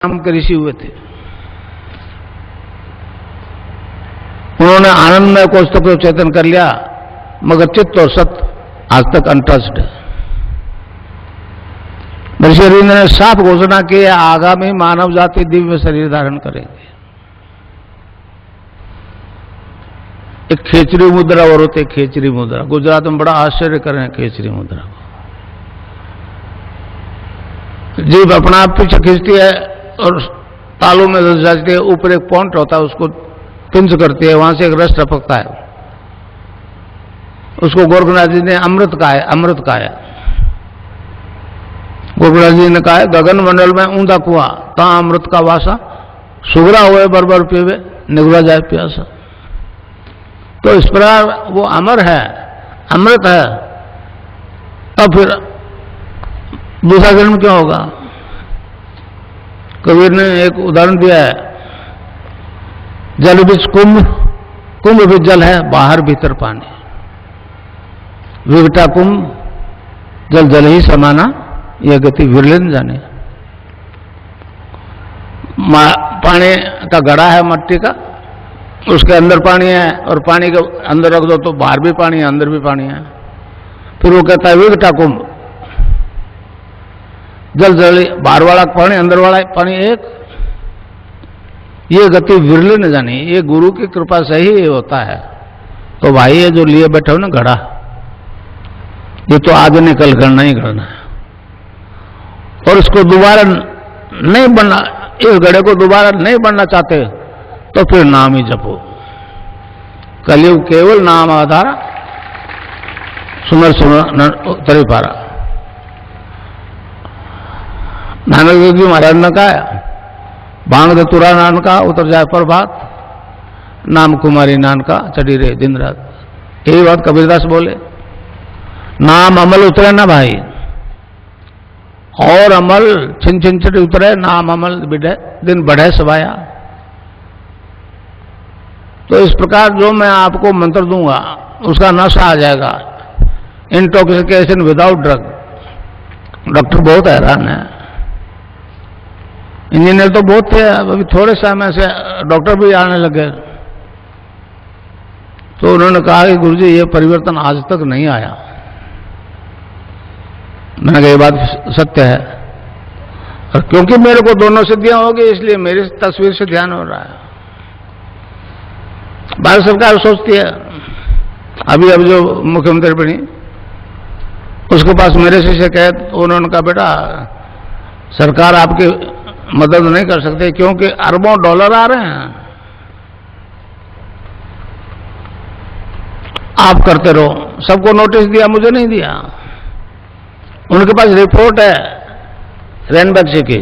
नाम के ऋषि हुए थे। उन्होंने आनंदमय कोश तक तो चेतन कर लिया, मगर चित्त और सत्य आज तक अनटच्ड है। ऋषि अरविंद ने साफ घोषणा की, आगामी मानव जाति दिव्य शरीर धारण करेंगे। एक खेचरी मुद्रा और होते, खेचरी मुद्रा गुजरात में बड़ा आश्चर्य कर रहे हैं। खेचरी मुद्रा जीभ अपना आप पीछे खींचती है और तालू में धस जाती है, ऊपर एक पॉइंट होता है, उसको पिंच करती है, वहां से एक रस टपकता है। उसको गोरखनाथ जी ने अमृत कहा है, अमृत कहा है। गोरखनाथ जी ने कहा है, गगन मंडल में ऊंधा कुआं, ता अमृत का वासा, सुगरा हुए बरबर पीवे, निगला जाए प्यासा। तो इस प्रकार वो अमर है, अमृत है। तब फिर दूसरा जन्म क्या होगा? कबीर ने एक उदाहरण दिया है, जल बीच कुंभ, कुंभ भी जल है, बाहर भीतर पानी। विघटा कुंभ, जल जल ही समाना, यह गति विरलन जाने। पानी का घड़ा है मट्टी का, उसके अंदर पानी है, और पानी के अंदर रख दो तो बाहर भी पानी है, अंदर भी पानी है। फिर वो कहता है विघटा कुंभ, जल जल बाहर वाला पानी, अंदर वाला पानी एक। ये गति विरले न जानी, ये गुरु की कृपा से ही होता है। तो भाई ये जो लिए बैठे हो ना घड़ा, ये तो आज नहीं कल करना ही करना है, और इसको दोबारा नहीं बनना, इस घड़े को दोबारा नहीं बनना चाहते तो फिर नाम ही जपो। कलयुग केवल नाम आधारा, सुनर सुनर तरी पारा। नानक देव जी महाराज ने कहा, भांग दतुरा नान का उतर जाए प्रभात, नाम कुमारी नान का चढ़ी रहे दिन रात। यही बात कबीरदास बोले, नाम अमल उतरे ना भाई, और अमल छिन छिन चढ़ी उतरे, नाम अमल बिढ़े दिन बढ़े सवाया। तो इस प्रकार जो मैं आपको मंत्र दूंगा उसका नशा आ जाएगा, इंटॉक्सिकेशन विदाउट ड्रग। डॉक्टर बहुत हैरान है, इंजीनियर तो बहुत थे, अभी थोड़े समय से डॉक्टर भी आने लगे। तो उन्होंने कहा कि गुरुजी ये परिवर्तन आज तक नहीं आया। मैंने कहा ये बात सत्य है, और क्योंकि मेरे को दोनों सिद्धियां होगी इसलिए मेरी तस्वीर से ध्यान हो रहा है। भारत सरकार सोचती है, अभी अब जो मुख्यमंत्री बनी उसके पास मेरे से शिकायत, उन्होंने कहा बेटा सरकार आपकी मदद नहीं कर सकते क्योंकि अरबों डॉलर आ रहे हैं, आप करते रहो। सबको नोटिस दिया, मुझे नहीं दिया। उनके पास रिपोर्ट है रैनबैक्सी की।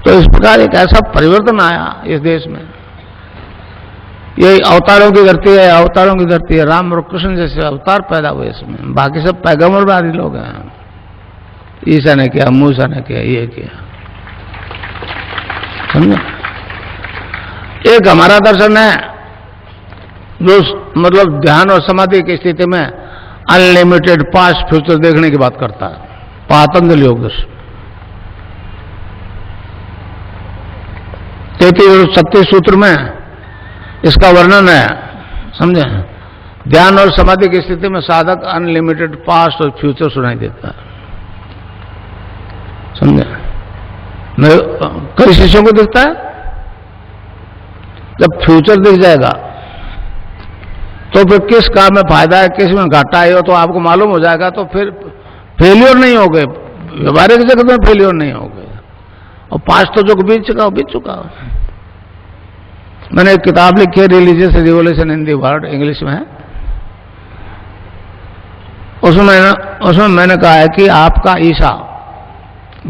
तो इस प्रकार एक ऐसा परिवर्तन आया इस देश में। ये अवतारों की धरती है, अवतारों की धरती है। राम और कृष्ण जैसे अवतार पैदा हुए इसमें, बाकी सब पैगंबरवादी लोग हैं। ईसा ने किया, मूसा ने किया, ये किया, समझे। एक हमारा दर्शन है जो मतलब ध्यान और समाधि की स्थिति में अनलिमिटेड पास्ट फ्यूचर देखने की बात करता है, पतंजलि योग दर्शन। 33 और 36 सूत्र में इसका वर्णन है, समझे। ध्यान और समाधि की स्थिति में साधक अनलिमिटेड पास्ट और फ्यूचर सुनाई देता है, समझे। कई शिष्यों को दिखता है, जब फ्यूचर दिख जाएगा तो फिर किस काम में फायदा है, किस में घाटा है, तो आपको मालूम हो जाएगा। तो फिर फेलियर नहीं हो गए, व्यवहारिक जगत में फेलियर नहीं हो गए। और पास्ट तो जो बीत चुका बीत चुका। मैंने एक किताब लिखी है, religious revolution in the world, English में है। उसमें मैंने कहा है कि आपका ईसा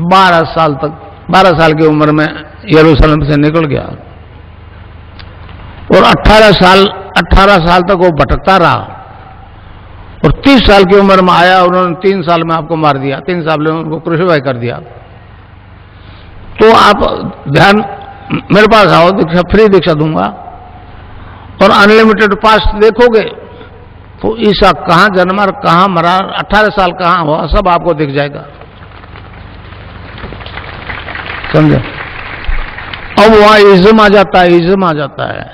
12 साल की उम्र में यरूशलेम से निकल गया और 18 साल तक वो भटकता रहा, और 30 साल की उम्र में आया, उन्होंने 3 साल में आपको मार दिया, 3 साल में उनको क्रूसिफाई कर दिया। तो आप ध्यान मेरे पास आओ, दीक्षा फ्री दीक्षा दूंगा, और अनलिमिटेड पास्ट देखोगे तो ईसा कहां जन्मा, कहां मरा, 18 साल कहां हुआ, सब आपको दिख जाएगा। समझे? अब वहां इज्म आ जाता है, इज्म आ जाता है।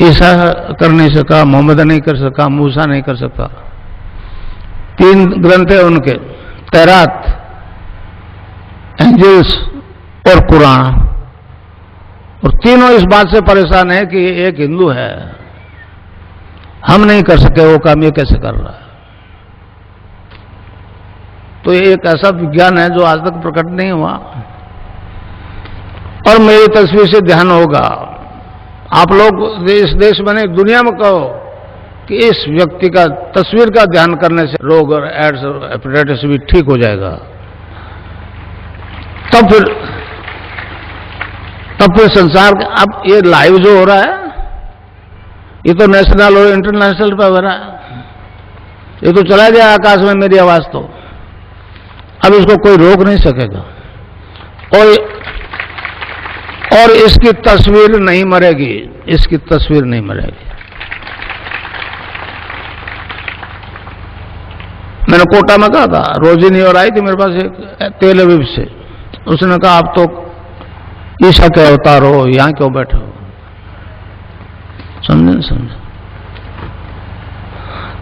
ईसा कर नहीं सका, मोहम्मद नहीं कर सका, मूसा नहीं कर सका। 3 ग्रंथ है उनके, तौरात, एंजल्स और कुरान। और तीनों इस बात से परेशान है कि एक हिंदू है, हम नहीं कर सके वो काम, ये कैसे कर रहा है। तो ये एक ऐसा विज्ञान है जो आज तक प्रकट नहीं हुआ। और मेरी तस्वीर से ध्यान होगा, आप लोग इस देश में नहीं, दुनिया में कहो कि इस व्यक्ति का तस्वीर का ध्यान करने से रोग और एड्स और हेपेटाइटिस भी ठीक हो जाएगा। तब फिर संसार अब ये लाइव जो हो रहा है, ये तो नेशनल और इंटरनेशनल पे हो रहा है। ये तो चला गया आकाश में मेरी आवाज, तो अब इसको कोई रोक नहीं सकेगा। और इसकी तस्वीर नहीं मरेगी, इसकी तस्वीर नहीं मरेगी। मैंने कोटा में कहा था, रोजिनी और आई थी मेरे पास एक तेल अवीव से, उसने कहा आप तो ईसा के अवतार हो, यहां क्यों बैठे हो? समझे? समझे?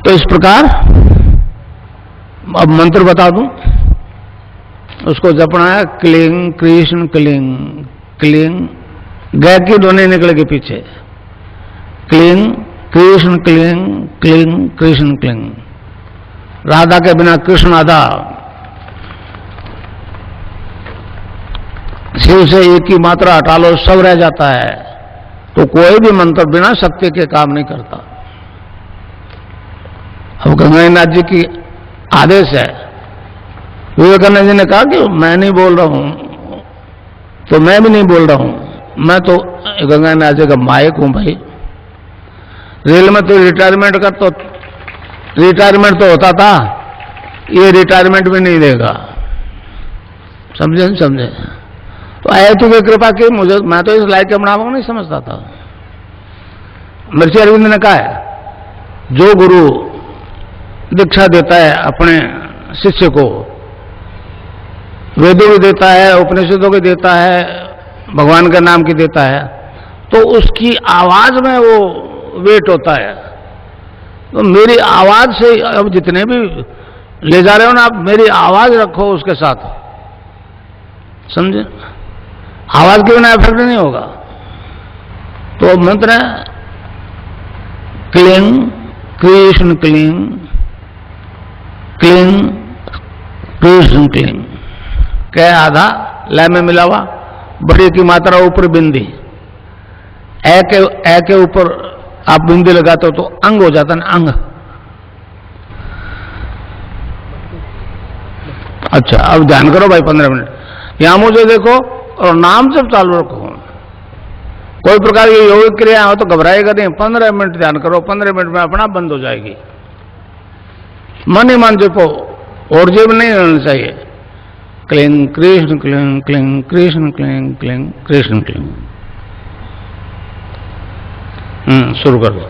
तो इस प्रकार अब मंत्र बता दूं, उसको जपना है, क्लिंग कृष्ण क्लिंग, क्लिंग गै की ध्वनि निकलेगी पीछे, cling Krishna cling, cling Krishna cling. Radha के बिना कृष्ण आधा, शिव से एक ही मात्रा हटा लो सब रह जाता है। तो कोई भी मंत्र बिना शक्ति के काम नहीं करता। अब गंगानाथ जी की आदेश है, विवेकानंद जी ने कहा कि मैं नहीं बोल रहा हूं, तो मैं भी नहीं बोल रहा हूं, मैं तो गंगानाथ जी का मायक हूं भाई। रेल में तो रिटायरमेंट तो होता था, ये रिटायरमेंट भी नहीं देगा। समझे नहीं समझे? तो आए तो कृपा की मुझे, मैं तो इस लायक के बनावा नहीं समझता था। महर्षि अरविंद ने कहा है, जो गुरु दीक्षा देता है अपने शिष्य को, वेदों की देता है, उपनिषदों की देता है, भगवान के नाम की देता है, तो उसकी आवाज में वो वेट होता है। तो मेरी आवाज से, अब जितने भी ले जा रहे हो ना आप, मेरी आवाज रखो उसके साथ, समझे? आवाज के बिना इफेक्ट नहीं होगा। तो मंत्र है cling Krishna cling, cling Krishna cling. कै आधा, लय में मिला हुआ, बड़ी की मात्रा ऊपर बिंदी, ए के ऊपर आप बिंदी लगाते हो तो अंग हो जाता है ना, अंग। अच्छा, अब ध्यान करो भाई 15 मिनट। यहां मुझे देखो और नाम जब चालू रखो। कोई प्रकार की योगिक क्रिया हो तो घबराएगा नहीं। 15 मिनट ध्यान करो, 15 मिनट में अपना बंद हो जाएगी। मन ही मन जपो, और जेब नहीं रहना चाहिए। Cling Krishna cling, cling Krishna cling, cling Krishna cling. शुरू कर दो।